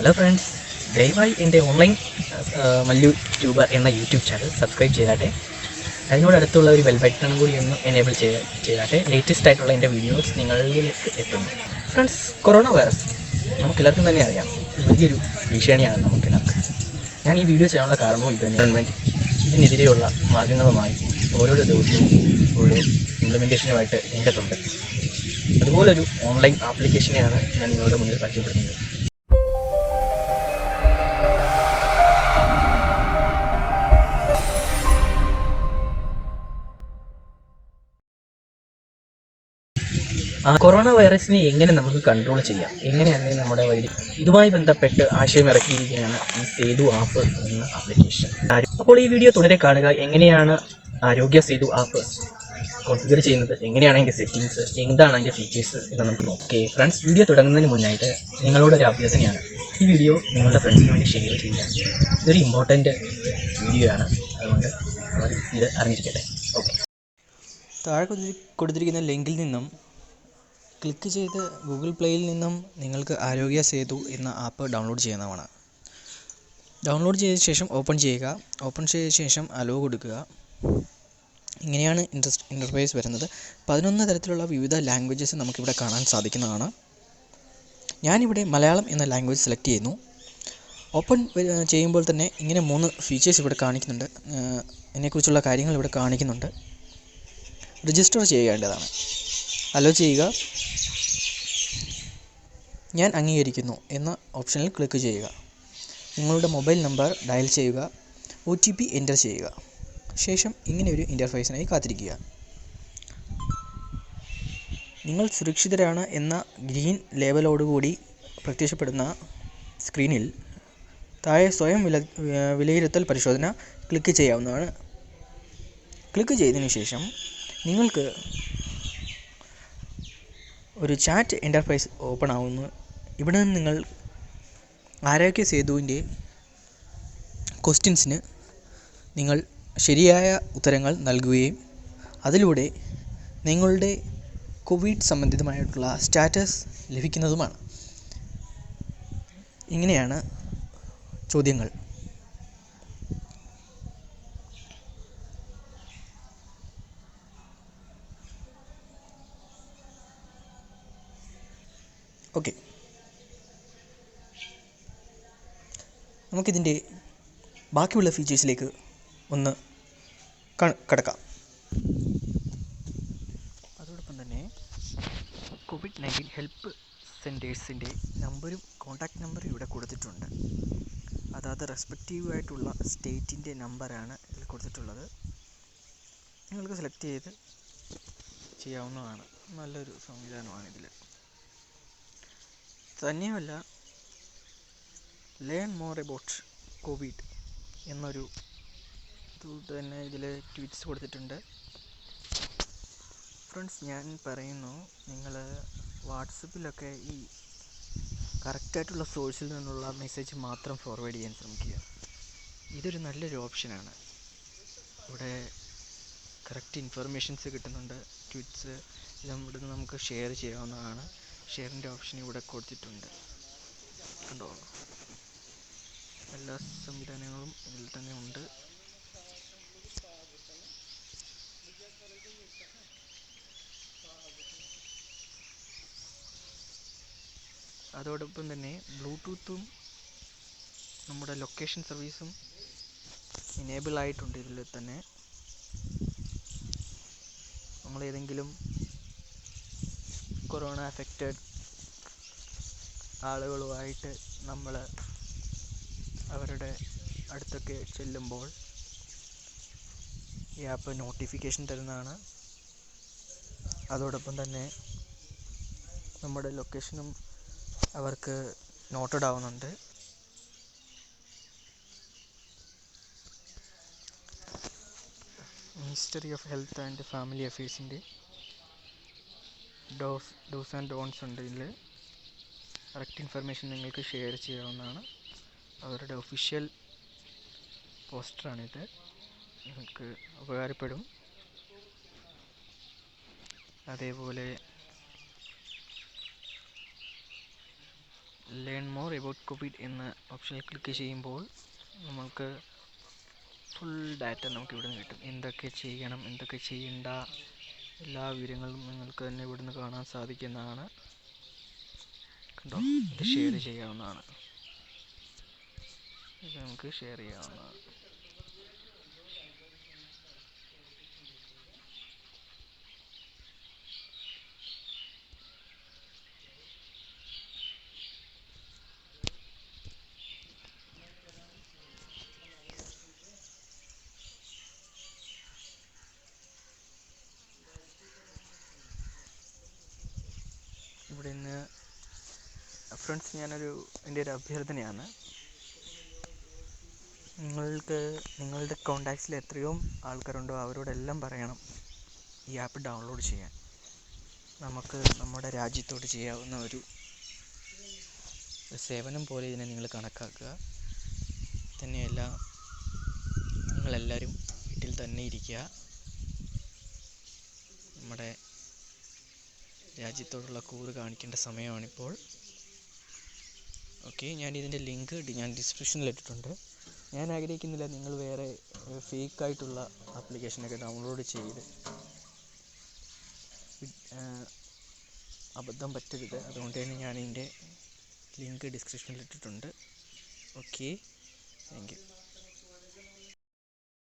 Hello friends, ദയവായി എൻ്റെ online Mallu tuber എന്ന യൂട്യൂബ് ചാനൽ സബ്സ്ക്രൈബ് ചെയ്താട്ടെ. അതിനോടടുത്തുള്ള ഒരു ബെൽ ബട്ടണും കൂടി ഒന്ന് എനേബിൾ ചെയ്താട്ടെ. ലേറ്റസ്റ്റ് ആയിട്ടുള്ള എൻ്റെ വീഡിയോസ് നിങ്ങളിലേക്ക് എത്തുന്നു. ഫ്രണ്ട്സ്, കൊറോണ വൈറസ് നമുക്കെല്ലാവർക്കും തന്നെ അറിയാം, വലിയൊരു ഭീഷണിയാണ് നമുക്കെല്ലാവർക്കും. ഞാൻ ഈ വീഡിയോ ചെയ്യാനുള്ള കാരണവും ഇതുതന്നെ. ഗവൺമെൻറ് ഇതിനെതിരെയുള്ള മാർഗങ്ങളുമായി ഓരോ ദിവസവും ഓരോ ഇംപ്ലിമെൻറ്റേഷനുമായിട്ട് രംഗത്തുണ്ട്. അതുപോലൊരു ഓൺലൈൻ ആപ്ലിക്കേഷനെയാണ് ഞാൻ നിങ്ങളുടെ മുന്നിൽ പരിചയപ്പെടുത്തുന്നത്. കൊറോണ വൈറസിനെ എങ്ങനെ നമുക്ക് കൺട്രോൾ ചെയ്യാം, എങ്ങനെയാണ് നമ്മുടെ വഴി, ഇതുമായി ബന്ധപ്പെട്ട് ആശയം ഇറക്കിയിരിക്കുകയാണ് ഈ സേതു ആപ്പ് എന്ന ആപ്ലിക്കേഷൻ. അപ്പോൾ ഈ വീഡിയോ തുടരെ കാണുക. എങ്ങനെയാണ് ആരോഗ്യ സേതു ആപ്പ് കോൺഫിഗർ ചെയ്യുന്നത്, എങ്ങനെയാണ് അതിൻ്റെ സെറ്റിങ്സ്, എന്താണ് അതിൻ്റെ ഫീച്ചേഴ്സ് എന്ന് നമുക്ക് നോക്കാം. ഫ്രണ്ട്സ്, വീഡിയോ തുടങ്ങുന്നതിന് മുന്നായിട്ട് നിങ്ങളോടൊരു അഭ്യർത്ഥനയാണ്, ഈ വീഡിയോ നിങ്ങളുടെ ഫ്രണ്ട്സിന് വേണ്ടി ഷെയർ ചെയ്യുക. ഇതൊരു ഇമ്പോർട്ടൻ്റ് വീഡിയോ ആണ്, അതുകൊണ്ട് അവർ ഇത് അറിഞ്ഞിരിക്കട്ടെ. ഓക്കെ, താഴെ കൊടുത്തിരിക്കുന്ന ലിങ്കിൽ നിന്നും ക്ലിക്ക് ചെയ്ത് ഗൂഗിൾ പ്ലേയിൽ നിന്നും നിങ്ങൾക്ക് ആരോഗ്യ സേതു എന്ന ആപ്പ് ഡൗൺലോഡ് ചെയ്യുന്നതാണ്. ഡൗൺലോഡ് ചെയ്ത ശേഷം ഓപ്പൺ ചെയ്യുക. ഓപ്പൺ ചെയ്ത ശേഷം അലോ കൊടുക്കുക. ഇങ്ങനെയാണ് ഇൻ്റർഫേസ് വരുന്നത്. 11 തരത്തിലുള്ള വിവിധ ലാംഗ്വേജസ് നമുക്കിവിടെ കാണാൻ സാധിക്കുന്നതാണ്. ഞാനിവിടെ മലയാളം എന്ന ലാംഗ്വേജ് സെലക്ട് ചെയ്യുന്നു. ഓപ്പൺ ചെയ്യുമ്പോൾ തന്നെ ഇങ്ങനെ 3 ഫീച്ചേഴ്സ് ഇവിടെ കാണിക്കുന്നുണ്ട്. ഇതിനെക്കുറിച്ചുള്ള കാര്യങ്ങൾ ഇവിടെ കാണിക്കുന്നുണ്ട്. രജിസ്റ്റർ ചെയ്യേണ്ടതാണ്. അലോ ചെയ്യുക. ഞാൻ അംഗീകരിക്കുന്നു എന്ന ഓപ്ഷനിൽ ക്ലിക്ക് ചെയ്യുക. നിങ്ങളുടെ മൊബൈൽ നമ്പർ ഡയൽ ചെയ്യുക. OTP എൻ്റർ ചെയ്യുക. ശേഷം ഇങ്ങനെയൊരു ഇൻ്റർഫേസിനായി കാത്തിരിക്കുക. നിങ്ങൾ സുരക്ഷിതരാണ് എന്ന ഗ്രീൻ ലേബലോടുകൂടി പ്രത്യക്ഷപ്പെടുന്ന സ്ക്രീനിൽ താഴെ സ്വയം വിലയിരുത്തൽ പരിശോധന ക്ലിക്ക് ചെയ്യാവുന്നതാണ്. ക്ലിക്ക് ചെയ്തതിനു ശേഷം നിങ്ങൾക്ക് ഒരു ചാറ്റ് ഇൻ്റർഫേസ് ഓപ്പൺ ആവുന്നു. ഇവിടെ നിന്ന് നിങ്ങൾ ആരോഗ്യ സേതുവിൻ്റെ ക്വസ്റ്റ്യൻസിന് നിങ്ങൾ ശരിയായ ഉത്തരങ്ങൾ നൽകുകയും അതിലൂടെ നിങ്ങളുടെ കോവിഡ് സംബന്ധിതമായിട്ടുള്ള സ്റ്റാറ്റസ് ലഭിക്കുന്നതുമാണ്. ഇങ്ങനെയാണ് ചോദ്യങ്ങൾ. ഓക്കെ, നമുക്കിതിൻ്റെ ബാക്കിയുള്ള ഫീച്ചേഴ്സിലേക്ക് ഒന്ന് കടക്കാം. അതോടൊപ്പം തന്നെ COVID-19 ഹെൽപ്പ് സെൻറ്റേഴ്സിൻ്റെ നമ്പരും കോൺടാക്റ്റ് നമ്പറും ഇവിടെ കൊടുത്തിട്ടുണ്ട്. അതായത് റെസ്പെക്റ്റീവ് ആയിട്ടുള്ള സ്റ്റേറ്റിൻ്റെ നമ്പറാണ് ഇതിൽ കൊടുത്തിട്ടുള്ളത്. നിങ്ങൾക്ക് സെലക്ട് ചെയ്ത് ചെയ്യാവുന്നതാണ്. നല്ലൊരു സംവിധാനമാണ് ഇതിൽ. തന്നെയുമല്ല, ലേൺ മോർ എബൌട്ട് കോവിഡ് എന്നൊരു ഇത് തന്നെ ഇതിൽ ട്വീറ്റ്സ് കൊടുത്തിട്ടുണ്ട്. ഫ്രണ്ട്സ്, ഞാൻ പറയുന്നു, നിങ്ങൾ വാട്സപ്പിലൊക്കെ ഈ കറക്റ്റായിട്ടുള്ള സോഴ്സിൽ നിന്നുള്ള മെസ്സേജ് മാത്രം ഫോർവേഡ് ചെയ്യാൻ ശ്രമിക്കുക. ഇതൊരു നല്ലൊരു ഓപ്ഷനാണ്. ഇവിടെ കറക്റ്റ് ഇൻഫർമേഷൻസ് കിട്ടുന്നുണ്ട്. ട്വീറ്റ്സ് ഇവിടുന്ന് നമുക്ക് ഷെയർ ചെയ്യാവുന്നതാണ്. ഷെയറിൻ്റെ ഓപ്ഷൻ ഇവിടെ കൊടുത്തിട്ടുണ്ട്. കണ്ടോ, എല്ലാ സംവിധാനങ്ങളും ഇതിൽ തന്നെ ഉണ്ട്. അതോടൊപ്പം തന്നെ ബ്ലൂടൂത്തും നമ്മുടെ ലൊക്കേഷൻ സർവീസും എനേബിൾ ആയിട്ടുണ്ട് ഇതിൽ തന്നെ. നമ്മളേതെങ്കിലും കൊറോണ അഫക്റ്റഡ് ആളുകളുമായിട്ട് നമ്മൾ അവരുടെ അടുത്തൊക്കെ ചെല്ലുമ്പോൾ ഈ ആപ്പ് നോട്ടിഫിക്കേഷൻ തരുന്നതാണ്. അതോടൊപ്പം തന്നെ നമ്മുടെ ലൊക്കേഷനും അവർക്ക് നോട്ടഡ് ആവുന്നുണ്ട്. Ministry of health and family അഫയേഴ്സിൻ്റെ ഡോസ് ആൻഡ് ഡോൺസ് ഉണ്ട്. ഇതിൽ കറക്റ്റ് ഇൻഫർമേഷൻ നിങ്ങൾക്ക് ഷെയർ ചെയ്യാവുന്നതാണ്. അവരുടെ ഒഫീഷ്യൽ പോസ്റ്ററാണിത്. നിങ്ങൾക്ക് ഉപകാരപ്പെടും. അതേപോലെ ലേൺ മോർ എബൌട്ട് കോവിഡ് എന്ന ഓപ്ഷനിൽ ക്ലിക്ക് ചെയ്യുമ്പോൾ നമുക്ക് ഫുൾ ഡാറ്റ നമുക്ക് ഇവിടെ നിന്ന് കിട്ടും. എന്തൊക്കെ ചെയ്യണം, എന്തൊക്കെ ചെയ്യണ്ട, എല്ലാ വിവരങ്ങളും നിങ്ങൾക്ക് തന്നെ ഇവിടുന്ന് കാണാൻ സാധിക്കുന്നതാണ്. കണ്ടോ, ഇത് ഷെയർ ചെയ്യാവുന്നതാണ്. ഇത് നമുക്ക് ഷെയർ ചെയ്യാവുന്നതാണ്. ഇവിടെ നിന്ന് ഫ്രണ്ട്സ്, എൻ്റെ ഒരു അഭ്യർത്ഥനയാണ്, നിങ്ങളുടെ കോണ്ടാക്ട്സിൽ എത്രയോ ആൾക്കാരുണ്ടോ അവരോടെല്ലാം പറയണം ഈ ആപ്പ് ഡൗൺലോഡ് ചെയ്യാൻ. നമുക്ക് നമ്മുടെ രാജ്യത്തോട് ചെയ്യാവുന്ന ഒരു സേവനം പോലെ ഇതിനെ നിങ്ങൾ കണക്കാക്കുക. തന്നെയല്ല, നിങ്ങളെല്ലാവരും വീട്ടിൽ തന്നെ ഇരിക്കുക. നമ്മുടെ രാജ്യത്തോടുള്ള കൂറ് കാണിക്കേണ്ട സമയമാണിപ്പോൾ. ഓക്കെ, ഞാനിതിൻ്റെ ലിങ്ക് ഞാൻ ഡിസ്ക്രിപ്ഷനിൽ ഇട്ടിട്ടുണ്ട്. ഞാൻ ആഗ്രഹിക്കുന്നില്ല നിങ്ങൾ വേറെ ഫേക്കായിട്ടുള്ള ആപ്ലിക്കേഷനൊക്കെ ഡൗൺലോഡ് ചെയ്ത് അബദ്ധം പറ്റരുത്. അതുകൊണ്ട് തന്നെ ഞാനിതിൻ്റെ ലിങ്ക് ഡിസ്ക്രിപ്ഷനിൽ ഇട്ടിട്ടുണ്ട്. Okay, thank you.